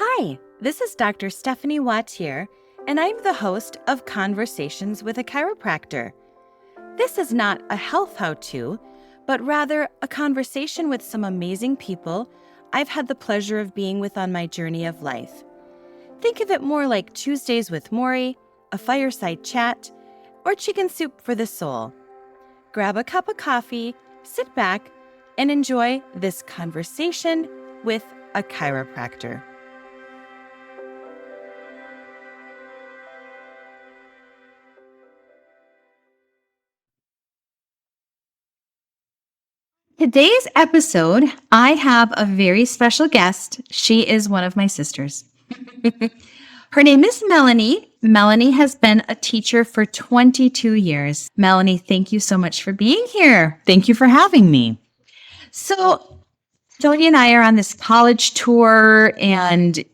Hi, this is Dr. Stephanie Wautier, and I'm the host of Conversations with a Chiropractor. This is not a health how-to, but rather a conversation with some amazing people I've had the pleasure of being with on my journey of life. Think of it more like Tuesdays with Maury, a fireside chat, or chicken soup for the soul. Grab a cup of coffee, sit back, and enjoy this conversation with a chiropractor. Today's episode, I have a very special guest. She is one of my sisters. Her name is Melanie. Melanie has been a teacher for 22 years. Melanie, thank you so much for being here. Thank you for having me. So, Tony and I are on this college tour, and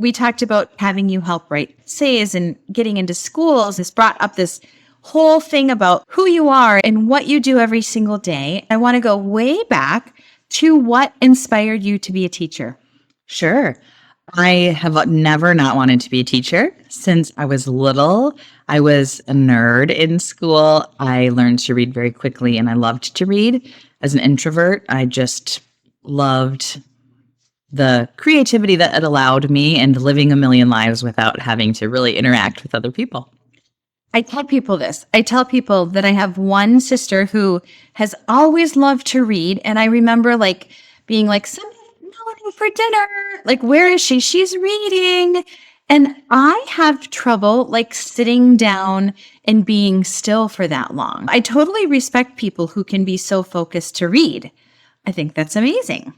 we talked about having you help write essays and getting into schools. This brought up this whole thing about who you are and what you do every single day. I want to go way back to what inspired you to be a teacher. Sure. I have never not wanted to be a teacher. Since I was little, I was a nerd in school. I learned to read very quickly, and I loved to read. As an introvert, I just loved the creativity that it allowed me and living a million lives without having to really interact with other people. I tell people this. I tell people that I have one sister who has always loved to read. And I remember being like, "Send Melanie for dinner. Where is she? She's reading." And I have trouble sitting down and being still for that long. I totally respect people who can be so focused to read. I think that's amazing.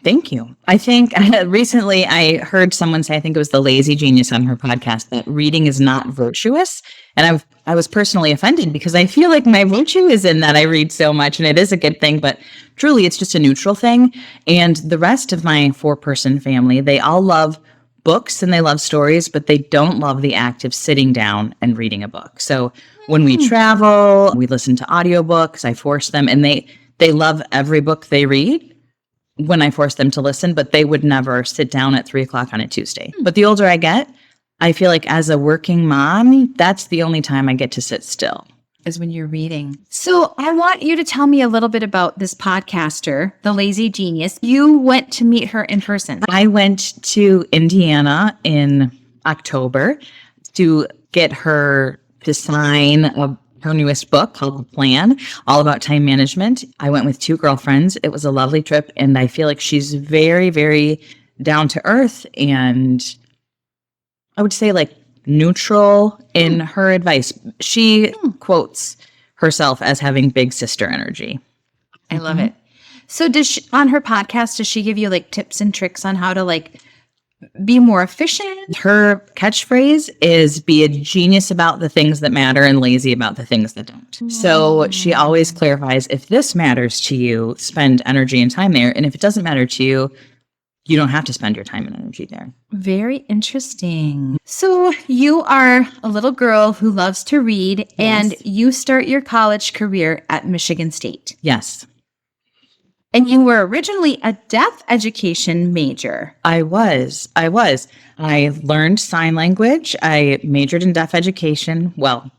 Thank you. I think recently I heard someone say, I think it was the Lazy Genius on her podcast, that reading is not virtuous. And I was personally offended because I feel like my virtue is in that I read so much, and it is a good thing, but truly it's just a neutral thing. And the rest of my 4-person family, they all love books and they love stories, but they don't love the act of sitting down and reading a book. So when we travel, we listen to audiobooks, I force them, and they love every book they read when I force them to listen, but they would never sit down at 3:00 on a Tuesday. But the older I get, I feel like as a working mom, that's the only time I get to sit still. Is when you're reading. So I want you to tell me a little bit about this podcaster, the Lazy Genius. You went to meet her in person. I went to Indiana in October to get her to sign her newest book called The Plan, all about time management. I went with 2 girlfriends. It was a lovely trip, and I feel like she's very, very down to earth, and I would say neutral in her advice. She quotes herself as having big sister energy. I love it. So on her podcast, does she give you tips and tricks on how to be more efficient? Her catchphrase is be a genius about the things that matter and lazy about the things that don't. So she always clarifies, if this matters to you, spend energy and time there. And if it doesn't matter to you, you don't have to spend your time and energy there. Very interesting. So you are a little girl who loves to read, yes, and you start your college career at Michigan State. Yes. And you were originally a deaf education major. I was. I learned sign language. I majored in deaf education. Well,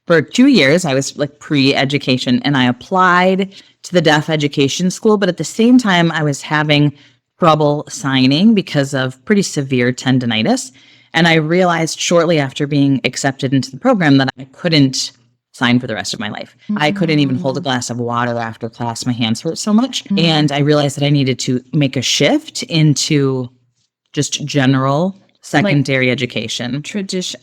for 2 years, I was pre-education, and I applied to the deaf education school. But at the same time, I was having trouble signing because of pretty severe tendinitis. And I realized shortly after being accepted into the program that I couldn't sign for the rest of my life. I couldn't even hold a glass of water after class. My hands hurt so much. And I realized that I needed to make a shift into just general secondary education.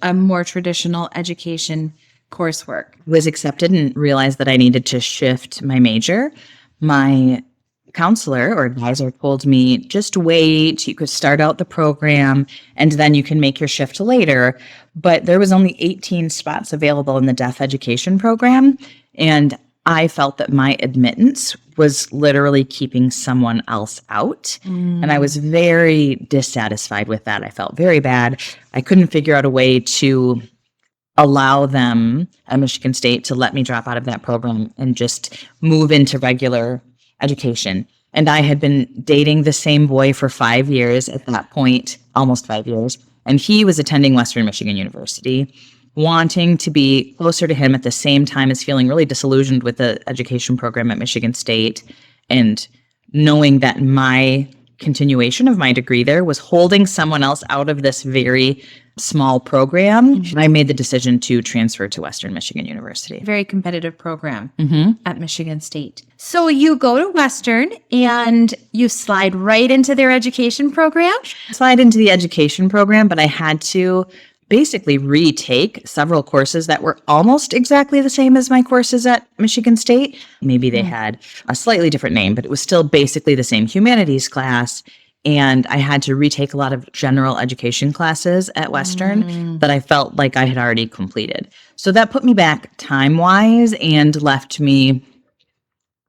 A more traditional education coursework. Was accepted and realized that I needed to shift my major. My counselor or advisor told me, just wait, you could start out the program and then you can make your shift later. But there was only 18 spots available in the deaf education program. And I felt that my admittance was literally keeping someone else out. And I was very dissatisfied with that. I felt very bad. I couldn't figure out a way to allow them at Michigan State to let me drop out of that program and just move into regular education. And I had been dating the same boy for 5 years at that point. almost 5 years. And he was attending Western Michigan University, wanting to be closer to him at the same time as feeling really disillusioned with the education program at Michigan State, and knowing that my continuation of my degree there was holding someone else out of this very small program. I made the decision to transfer to Western Michigan University. Very competitive program at Michigan State. So you go to Western and you slide right into their education program? Slide into the education program, but I had to basically retake several courses that were almost exactly the same as my courses at Michigan State. Maybe they had a slightly different name, but it was still basically the same humanities class. And I had to retake a lot of general education classes at Western that I felt like I had already completed. So that put me back time-wise and left me,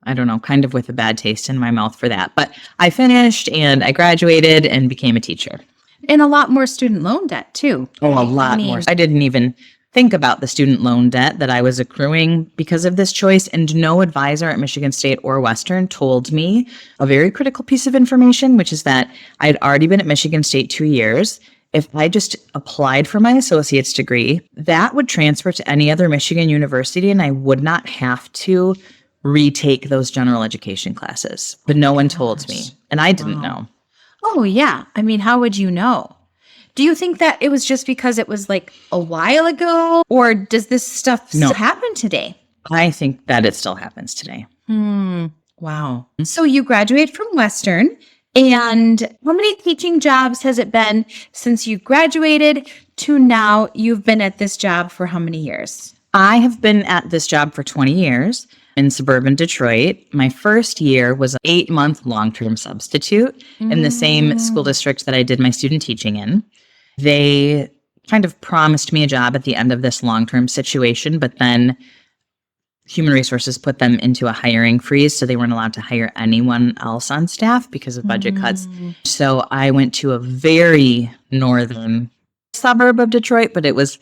I don't know, kind of with a bad taste in my mouth for that. But I finished and I graduated and became a teacher. And a lot more student loan debt, too. Oh, a lot more. I didn't even think about the student loan debt that I was accruing because of this choice. And no advisor at Michigan State or Western told me a very critical piece of information, which is that I had already been at Michigan State 2 years. If I just applied for my associate's degree, that would transfer to any other Michigan university, and I would not have to retake those general education classes. But no one told me, and I didn't know. Oh, yeah. I mean, how would you know? Do you think that it was just because it was like a while ago, or does this stuff still happen today? I think that it still happens today. Wow. So you graduate from Western, and how many teaching jobs has it been since you graduated to now? You've been at this job for how many years? I have been at this job for 20 years. In suburban Detroit. My first year was an 8-month long-term substitute in the same school district that I did my student teaching in. They kind of promised me a job at the end of this long-term situation, but then Human Resources put them into a hiring freeze, so they weren't allowed to hire anyone else on staff because of budget cuts. So I went to a very northern suburb of Detroit, but it was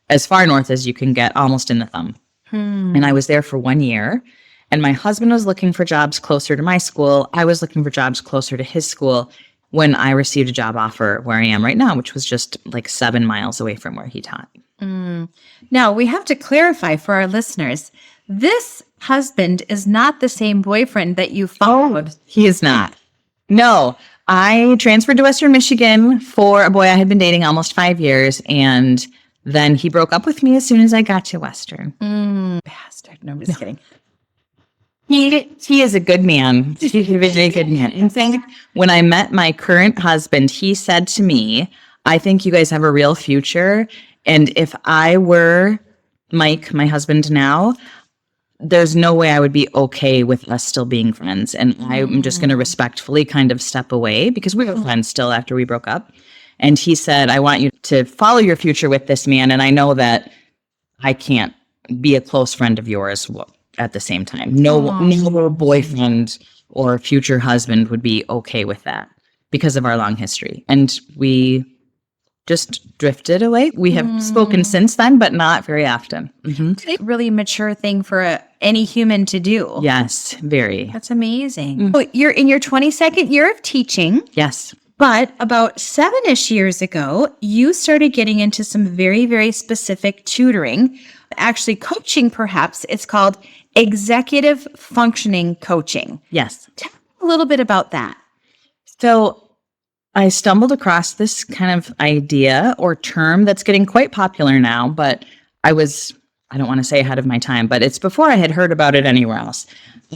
as far north as you can get, almost in the thumb. And I was there for 1 year, and my husband was looking for jobs closer to my school. I was looking for jobs closer to his school when I received a job offer where I am right now, which was just like 7 miles away from where he taught. Now, we have to clarify for our listeners, this husband is not the same boyfriend that you followed. He is not. No, I transferred to Western Michigan for a boy I had been dating almost 5 years, and then he broke up with me as soon as I got to Western. Bastard. No, I'm just kidding. He is a good man. He's a very good man. In fact, when I met my current husband, he said to me, I think you guys have a real future. And if I were Mike, my husband now, there's no way I would be okay with us still being friends. And I'm just going to respectfully kind of step away because we were friends still after we broke up. And he said, I want you to follow your future with this man. And I know that I can't be a close friend of yours at the same time. No boyfriend or future husband would be okay with that because of our long history. And we just drifted away. We have spoken since then, but not very often. It's a really mature thing for any human to do. Yes, very. That's amazing. So you're in your 22nd year of teaching. Yes. But about 7-ish years ago, you started getting into some very, very specific tutoring, actually coaching perhaps. It's called executive functioning coaching. Yes. Tell me a little bit about that. So I stumbled across this kind of idea or term that's getting quite popular now, but I don't want to say ahead of my time, but it's before I had heard about it anywhere else.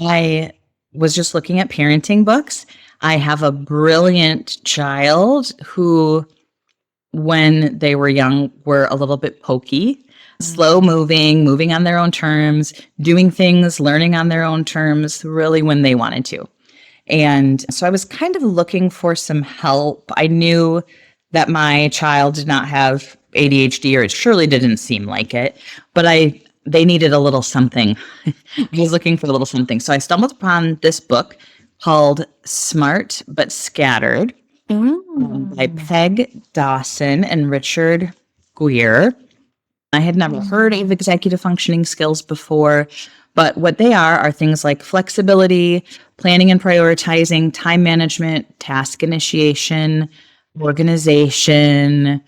I was just looking at parenting books. I have a brilliant child who, when they were young, were a little bit pokey, slow moving on their own terms, doing things, learning on their own terms, really when they wanted to. And so I was kind of looking for some help. I knew that my child did not have ADHD, or it surely didn't seem like it, but they needed a little something. I was looking for a little something. So I stumbled upon this book called Smart But Scattered by Peg Dawson and Richard Guier. I had never heard of executive functioning skills before, but what they are things like flexibility, planning and prioritizing, time management, task initiation, organization,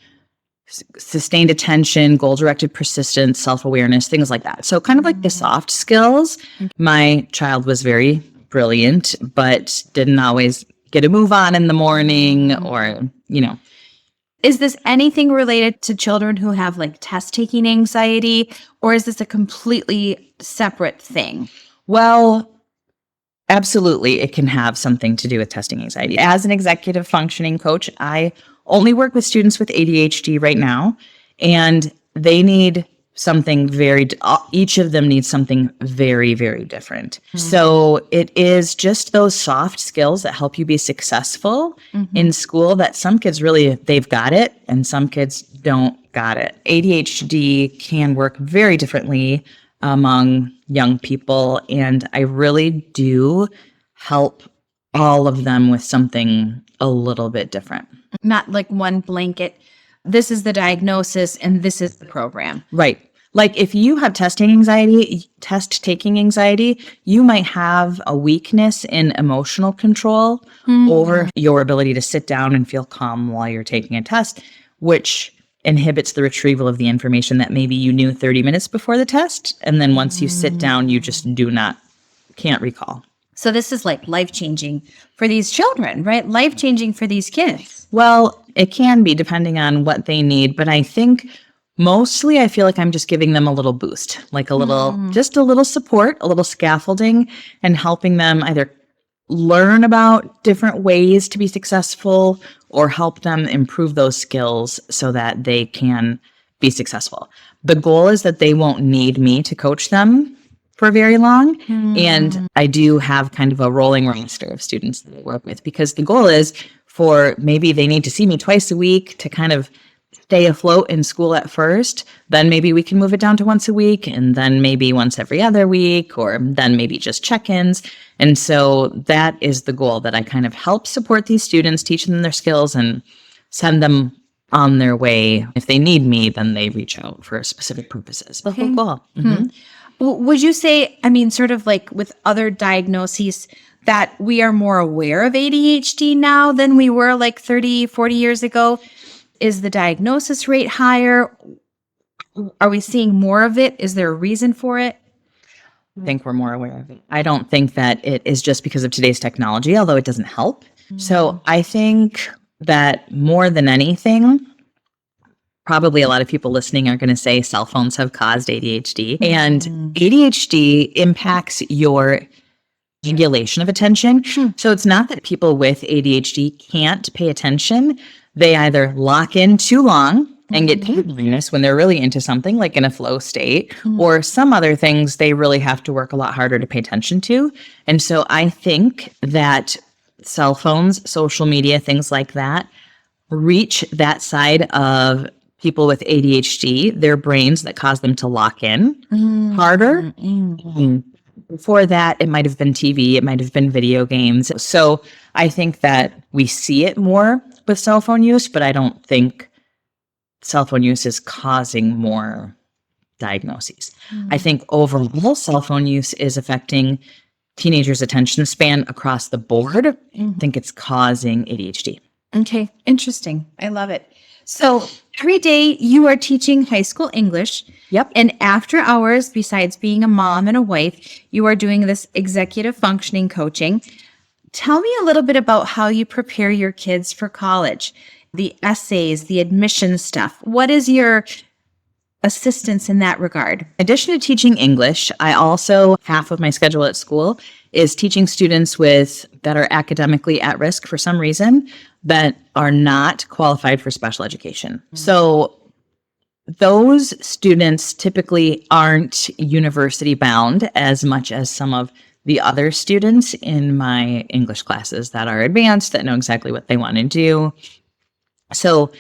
sustained attention, goal-directed persistence, self-awareness, things like that. So kind of like the soft skills. My child was very brilliant, but didn't always get a move on in the morning or, Is this anything related to children who have like test taking anxiety, or is this a completely separate thing? Well, absolutely, it can have something to do with testing anxiety. As an executive functioning coach, I only work with students with ADHD right now, and they need something each of them needs something very, very different. So it is just those soft skills that help you be successful in school that some kids really, they've got it, and some kids don't got it. ADHD can work very differently among young people, and I really do help all of them with something a little bit different. Not like one blanket, this is the diagnosis and this is the program. Right. Like if you have test-taking anxiety, you might have a weakness in emotional control or your ability to sit down and feel calm while you're taking a test, which inhibits the retrieval of the information that maybe you knew 30 minutes before the test. And then once you sit down, you just can't recall. So this is like life-changing for these children, right? Life-changing for these kids. Well, it can be depending on what they need, but I think mostly I feel like I'm just giving them a little boost, like just a little support, a little scaffolding, and helping them either learn about different ways to be successful or help them improve those skills so that they can be successful. The goal is that they won't need me to coach them for very long. And I do have kind of a rolling roster of students that I work with, because the goal is for maybe they need to see me twice a week to kind of stay afloat in school at first. Then maybe we can move it down to once a week, and then maybe once every other week, or then maybe just check-ins. And so that is the goal, that I kind of help support these students, teach them their skills, and send them on their way. If they need me, then they reach out for specific purposes. The whole goal. Would you say, sort of like with other diagnoses, that we are more aware of ADHD now than we were like 30, 40 years ago? Is the diagnosis rate higher? Are we seeing more of it? Is there a reason for it? I think we're more aware of it. I don't think that it is just because of today's technology, although it doesn't help. So I think that more than anything, probably a lot of people listening are going to say cell phones have caused ADHD. And ADHD impacts your regulation of attention. So it's not that people with ADHD can't pay attention. They either lock in too long and get tiredness when they're really into something, like in a flow state, or some other things they really have to work a lot harder to pay attention to. And so I think that cell phones, social media, things like that, reach that side of people with ADHD, their brains, that cause them to lock in harder. Before that, it might have been TV, it might have been video games. So I think that we see it more with cell phone use, but I don't think cell phone use is causing more diagnoses. I think overall cell phone use is affecting teenagers' attention span across the board. I think it's causing ADHD. Okay, interesting. I love it. So every day you are teaching high school English. Yep. And after hours, besides being a mom and a wife, you are doing this executive functioning coaching. Tell me a little bit about how you prepare your kids for college, the essays, the admission stuff. What is your assistance in that regard? In addition to teaching English, I also, half of my schedule at school is teaching students that are academically at risk for some reason, that are not qualified for special education. So those students typically aren't university bound as much as some of the other students in my English classes that are advanced, that know exactly what they want to do. So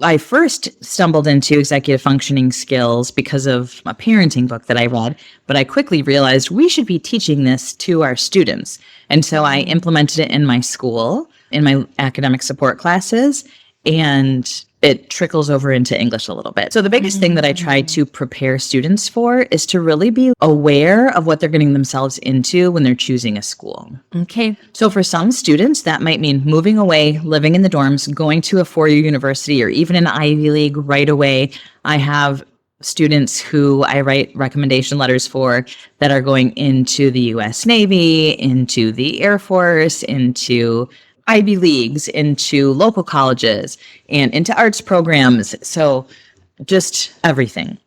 I first stumbled into executive functioning skills because of a parenting book that I read, but I quickly realized we should be teaching this to our students. And so I implemented it in my school, in my academic support classes, and it trickles over into English a little bit. So the biggest thing that I try to prepare students for is to really be aware of what they're getting themselves into when they're choosing a school. Okay. So for some students, that might mean moving away, living in the dorms, going to a four-year university, or even an Ivy League right away. I have students who I write recommendation letters for that are going into the U.S. Navy, into the Air Force, into Ivy Leagues, into local colleges, and into arts programs. So just everything.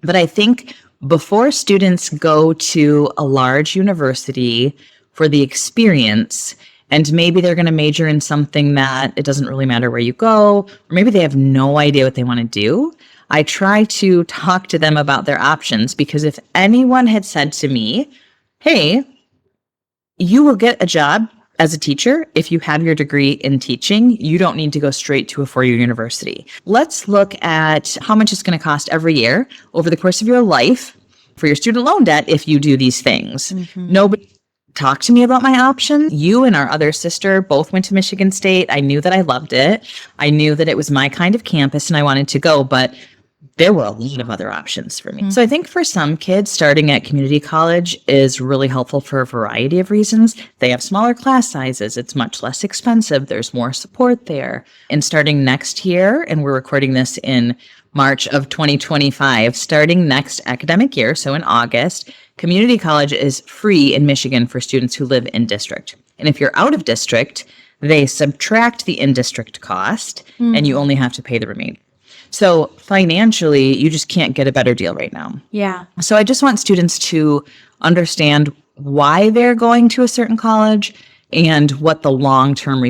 But I think before students go to a large university for the experience, and maybe they're going to major in something that it doesn't really matter where you go, or maybe they have no idea what they want to do, I try to talk to them about their options, because if anyone had said to me, hey, you will get a job as a teacher if you have your degree in teaching, you don't need to go straight to a four-year university. Let's look at how much it's going to cost every year over the course of your life for your student loan debt if you do these things. Nobody talked to me about my options. You and our other sister both went to Michigan State. I knew that I loved it. I knew that it was my kind of campus and I wanted to go, but there were a lot of other options for me. So I think for some kids, starting at community college is really helpful for a variety of reasons. They have smaller class sizes. It's much less expensive. There's more support there. And starting next year, and we're recording this in March of 2025, starting next academic year, so in August, community college is free in Michigan for students who live in district. And if you're out of district, they subtract the in-district cost, and you only have to pay the remainder. So financially, you just can't get a better deal right now. Yeah. So I just want students to understand why they're going to a certain college and what the long-term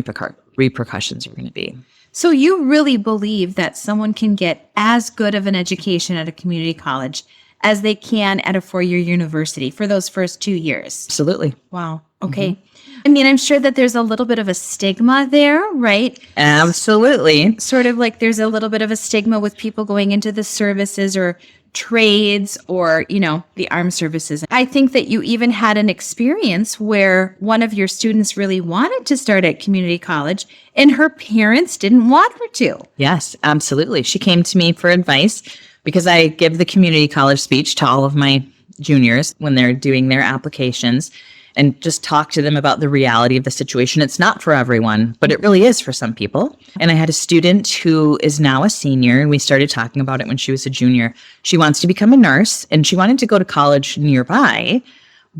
repercussions are going to be. So you really believe that someone can get as good of an education at a community college as they can at a four-year university for those first 2 years? Absolutely. Wow. Okay. I mean, I'm sure that there's a little bit of a stigma there, right? Absolutely. Sort of like there's a little bit of a stigma with people going into the services or trades or, the armed services. I think that you even had an experience where one of your students really wanted to start at community college and her parents didn't want her to. Yes, absolutely. She came to me for advice because I give the community college speech to all of my juniors when they're doing their applications, and just talk to them about the reality of the situation. It's not for everyone, but it really is for some people. And I had a student who is now a senior, and we started talking about it when she was a junior. She wants to become a nurse, and she wanted to go to college nearby,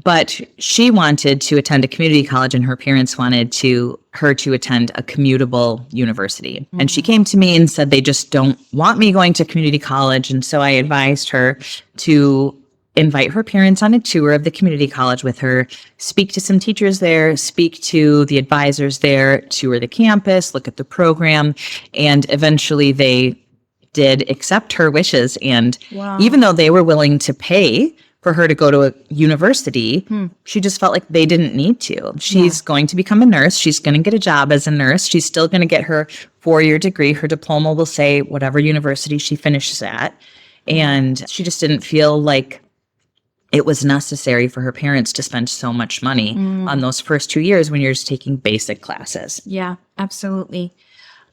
but she wanted to attend a community college, and her parents wanted her to attend a commutable university. And she came to me and said they just don't want me going to community college. And so I advised her to invite her parents on a tour of the community college with her, speak to some teachers there, speak to the advisors there, tour the campus, look at the program, and eventually they did accept her wishes. And even though they were willing to pay for her to go to a university, she just felt like they didn't need to. She's going to become a nurse. She's going to get a job as a nurse. She's still going to get her four-year degree. Her diploma will say whatever university she finishes at. And she just didn't feel like it was necessary for her parents to spend so much money on those first 2 years when you're just taking basic classes. Yeah, absolutely.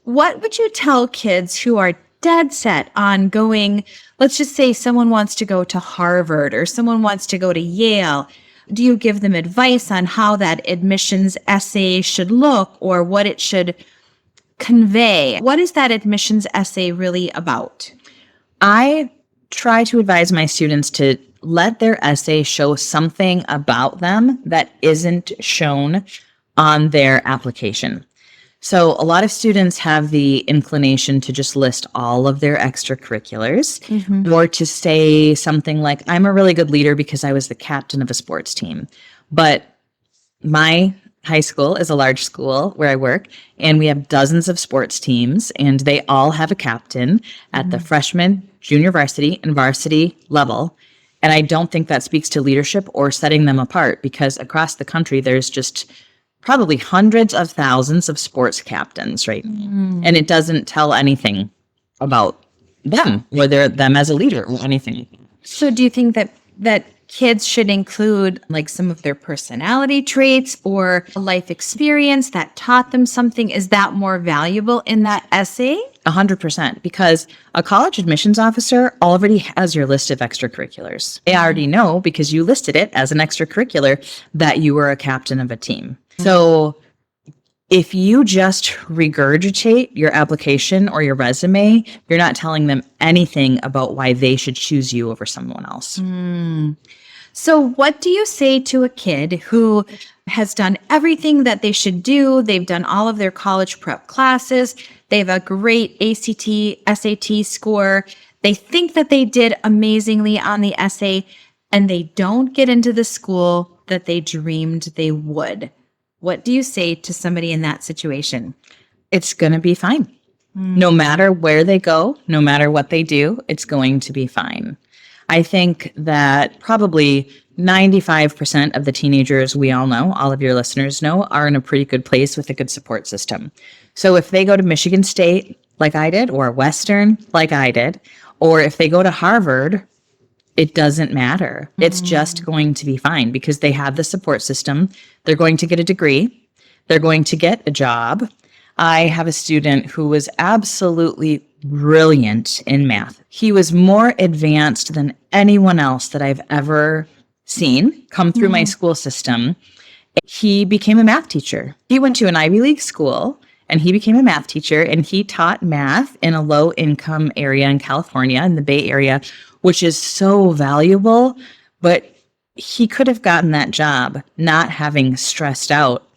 What would you tell kids who are dead set on going, let's just say someone wants to go to Harvard or someone wants to go to Yale? Do you give them advice on how that admissions essay should look or what it should convey? What is that admissions essay really about? I try to advise my students to let their essay show something about them that isn't shown on their application. So a lot of students have the inclination to just list all of their extracurriculars or to say something like, I'm a really good leader because I was the captain of a sports team. But my high school is a large school where I work, and we have dozens of sports teams, and they all have a captain at the freshman, junior varsity, and varsity level. And I don't think that speaks to leadership or setting them apart, because across the country, there's just probably hundreds of thousands of sports captains, right? And it doesn't tell anything about them, whether them as a leader or anything. So do you think that kids should include like some of their personality traits or life experience that taught them something? Is that more valuable in that essay? 100%, because a college admissions officer already has your list of extracurriculars. They already know, because you listed it as an extracurricular, that you were a captain of a team. So if you just regurgitate your application or your resume, you're not telling them anything about why they should choose you over someone else. So what do you say to a kid who has done everything that they should do? They've done all of their college prep classes. They have a great ACT, SAT score. They think that they did amazingly on the essay, and they don't get into the school that they dreamed they would. What do you say to somebody in that situation? It's going to be fine. No matter where they go, no matter what they do, it's going to be fine. I think that probably 95% of the teenagers we all know, all of your listeners know, are in a pretty good place with a good support system. So if they go to Michigan State, like I did, or Western, like I did, or if they go to Harvard, it doesn't matter. It's just going to be fine because they have the support system. They're going to get a degree. They're going to get a job. I have a student who was absolutely brilliant in math. He was more advanced than anyone else that I've ever seen come through my school system. He became a math teacher. He went to an Ivy League school and he became a math teacher, and he taught math in a low income area in California, in the Bay Area, which is so valuable. But he could have gotten that job not having stressed out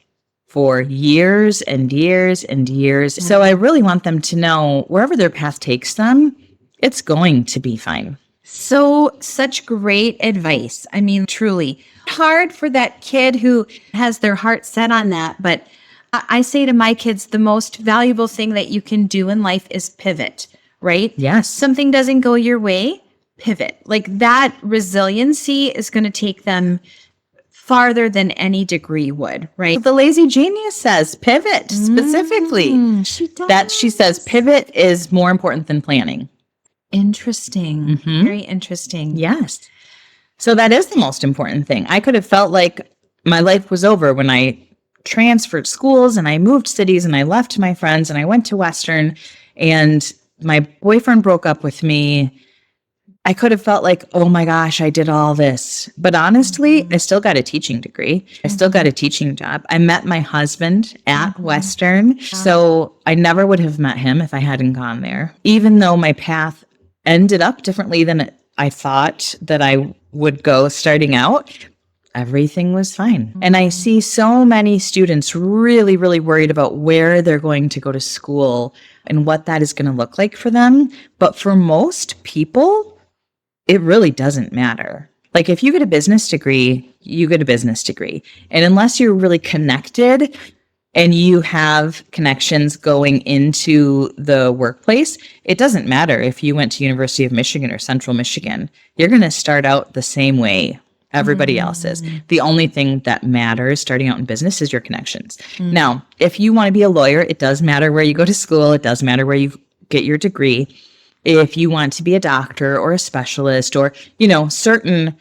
for years and years and years. So I really want them to know wherever their path takes them, it's going to be fine. So, such great advice. I mean, truly hard for that kid who has their heart set on that. But I say to my kids, the most valuable thing that you can do in life is pivot, right? Yes. Something doesn't go your way, pivot. Like that resiliency is going to take them farther than any degree would, right? The lazy genius says pivot specifically. She does. That she says pivot is more important than planning. Interesting. Very interesting. Yes. So that is the most important thing. I could have felt like my life was over when I transferred schools and I moved cities and I left my friends and I went to Western and my boyfriend broke up with me. I could have felt like, oh my gosh, I did all this. But honestly, I still got a teaching degree. I still got a teaching job. I met my husband at Western. So I never would have met him if I hadn't gone there. Even though my path ended up differently than I thought that I would go starting out, everything was fine. And I see so many students really, really worried about where they're going to go to school and what that is going to look like for them. But for most people, it really doesn't matter. Like if you get a business degree, you get a business degree. And unless you're really connected and you have connections going into the workplace, it doesn't matter if you went to University of Michigan or Central Michigan. You're going to start out the same way everybody else is. The only thing that matters starting out in business is your connections. Now, if you want to be a lawyer, it does matter where you go to school. It does matter where you get your degree. If you want to be a doctor or a specialist or, certain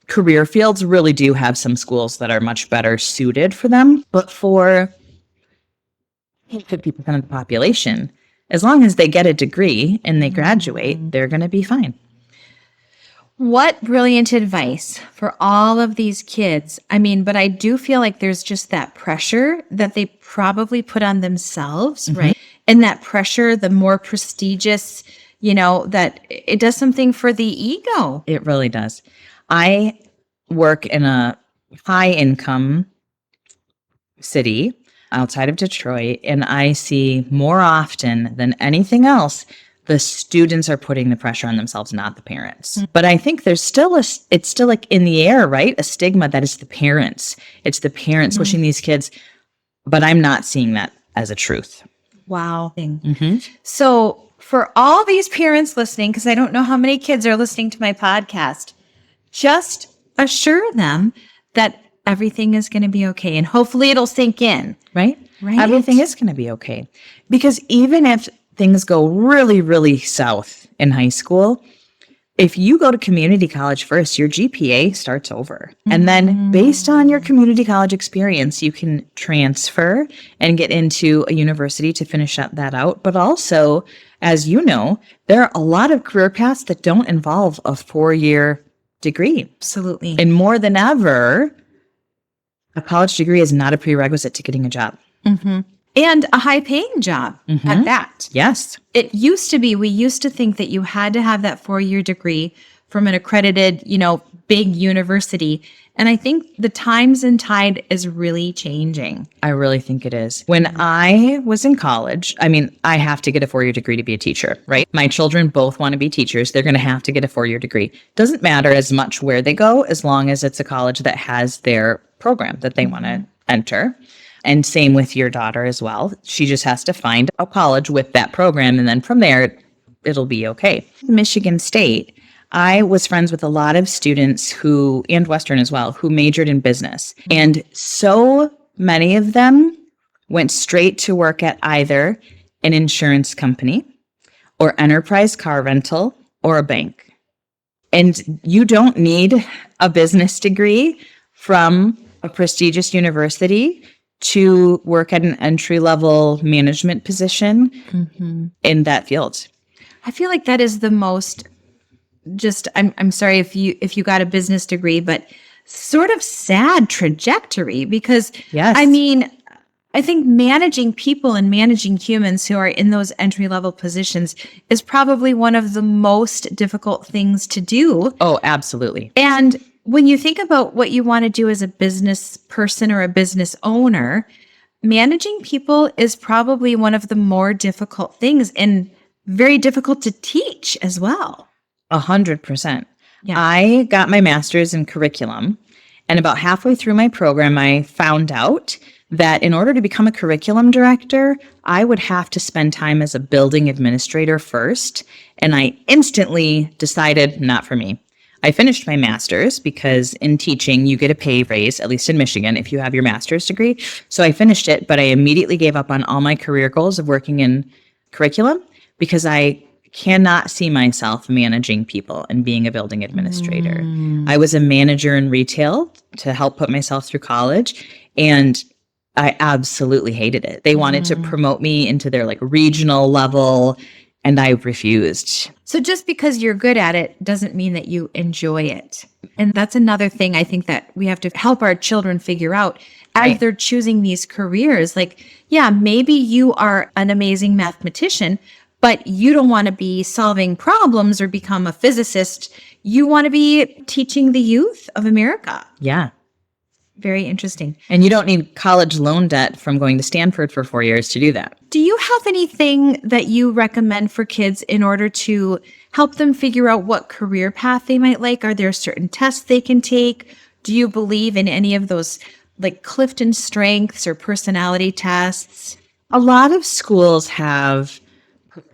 career fields really do have some schools that are much better suited for them. But for 50% of the population, as long as they get a degree and they graduate, they're going to be fine. What brilliant advice for all of these kids. I mean, but I do feel like there's just that pressure that they probably put on themselves, right? And that pressure, the more prestigious, that it does something for the ego. It really does. I work in a high income city outside of Detroit, and I see more often than anything else, the students are putting the pressure on themselves, not the parents. But I think there's still it's still like in the air, right? A stigma that it's the parents. It's the parents pushing these kids. But I'm not seeing that as a truth. Wow. So for all these parents listening, because I don't know how many kids are listening to my podcast, just assure them that everything is going to be okay. And hopefully it'll sink in, Right? Everything is going to be okay. Because even if things go really, really south in high school, if you go to community college first, your GPA starts over. And then based on your community college experience, you can transfer and get into a university to finish up that out. But also, as you know, there are a lot of career paths that don't involve a 4-year degree. Absolutely. And more than ever, a college degree is not a prerequisite to getting a job. And a high-paying job at that. Yes. It used to be, we used to think that you had to have that 4-year degree from an accredited, big university. And I think the times and tide is really changing. I really think it is. When I was in college, I have to get a 4-year degree to be a teacher, right? My children both want to be teachers. They're going to have to get a 4-year degree. Doesn't matter as much where they go, as long as it's a college that has their program that they want to enter. And same with your daughter as well. She just has to find a college with that program. And then from there, it'll be okay. Michigan State, I was friends with a lot of students and Western as well, who majored in business. And so many of them went straight to work at either an insurance company or enterprise car rental or a bank. And you don't need a business degree from a prestigious university to work at an entry-level management position in that field. I feel like that is the most I'm sorry if you got a business degree, but sort of sad trajectory because yes. I think managing people and managing humans who are in those entry-level positions is probably one of the most difficult things to do. Oh, absolutely. And when you think about what you want to do as a business person or a business owner, managing people is probably one of the more difficult things and very difficult to teach as well. 100%. Yeah. I got my master's in curriculum, and about halfway through my program, I found out that in order to become a curriculum director, I would have to spend time as a building administrator first. And I instantly decided, not for me. I finished my master's because in teaching, you get a pay raise, at least in Michigan, if you have your master's degree. So I finished it, but I immediately gave up on all my career goals of working in curriculum because I cannot see myself managing people and being a building administrator. I was a manager in retail to help put myself through college, and I absolutely hated it. They wanted to promote me into their regional level, and I refused. So just because you're good at it doesn't mean that you enjoy it. And that's another thing I think that we have to help our children figure out as they're choosing these careers. Maybe you are an amazing mathematician, but you don't want to be solving problems or become a physicist. You want to be teaching the youth of America. Yeah. Very interesting. And you don't need college loan debt from going to Stanford for 4 years to do that. Do you have anything that you recommend for kids in order to help them figure out what career path they might like? Are there certain tests they can take? Do you believe in any of those Clifton Strengths or personality tests? A lot of schools have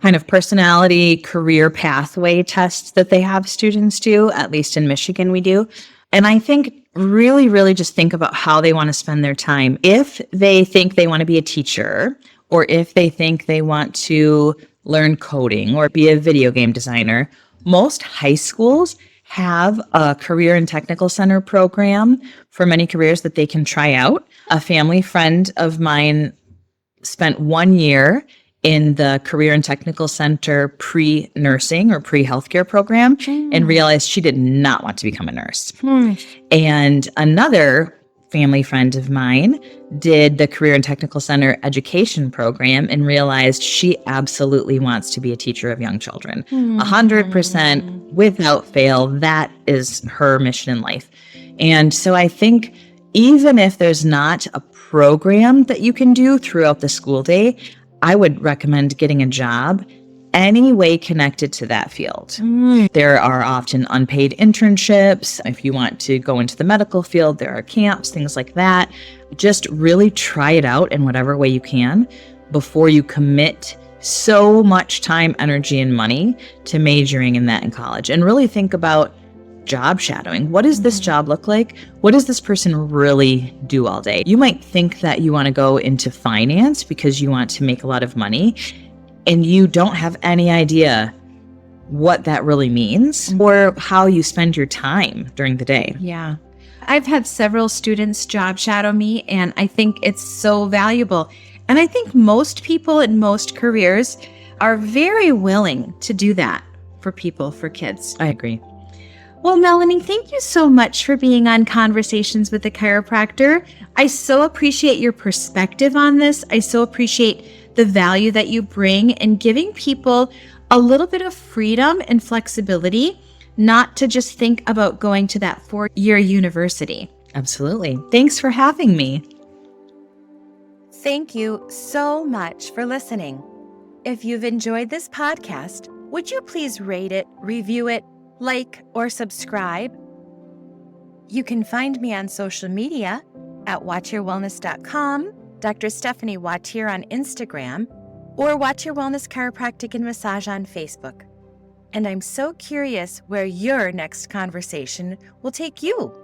kind of personality career pathway tests that they have students do, at least in Michigan we do. And I think really, really just think about how they want to spend their time. If they think they want to be a teacher, or if they think they want to learn coding or be a video game designer, most high schools have a career and technical center program for many careers that they can try out. A family friend of mine spent 1 year in the Career and Technical Center pre-nursing or pre-healthcare program and realized she did not want to become a nurse. And another family friend of mine did the Career and Technical Center education program and realized she absolutely wants to be a teacher of young children. 100% without fail, that is her mission in life. And so I think even if there's not a program that you can do throughout the school day, I would recommend getting a job any way connected to that field. There are often unpaid internships. If you want to go into the medical field, there are camps, things like that. Just really try it out in whatever way you can before you commit so much time, energy, and money to majoring in that in college. And really think about job shadowing. What does this job look like? What does this person really do all day? You might think that you want to go into finance because you want to make a lot of money, and you don't have any idea what that really means or how you spend your time during the day. Yeah. I've had several students job shadow me, and I think it's so valuable. And I think most people in most careers are very willing to do that for people, for kids. I agree. Well, Melanie, thank you so much for being on Conversations with a Chiropractor. I so appreciate your perspective on this. I so appreciate the value that you bring in giving people a little bit of freedom and flexibility, not to just think about going to that 4-year university. Absolutely. Thanks for having me. Thank you so much for listening. If you've enjoyed this podcast, would you please rate it, review it, like, or subscribe? You can find me on social media at wautierwellness.com, Dr. Stephanie Wautier on Instagram, or Wautier Wellness Chiropractic and Massage on Facebook. And I'm so curious where your next conversation will take you.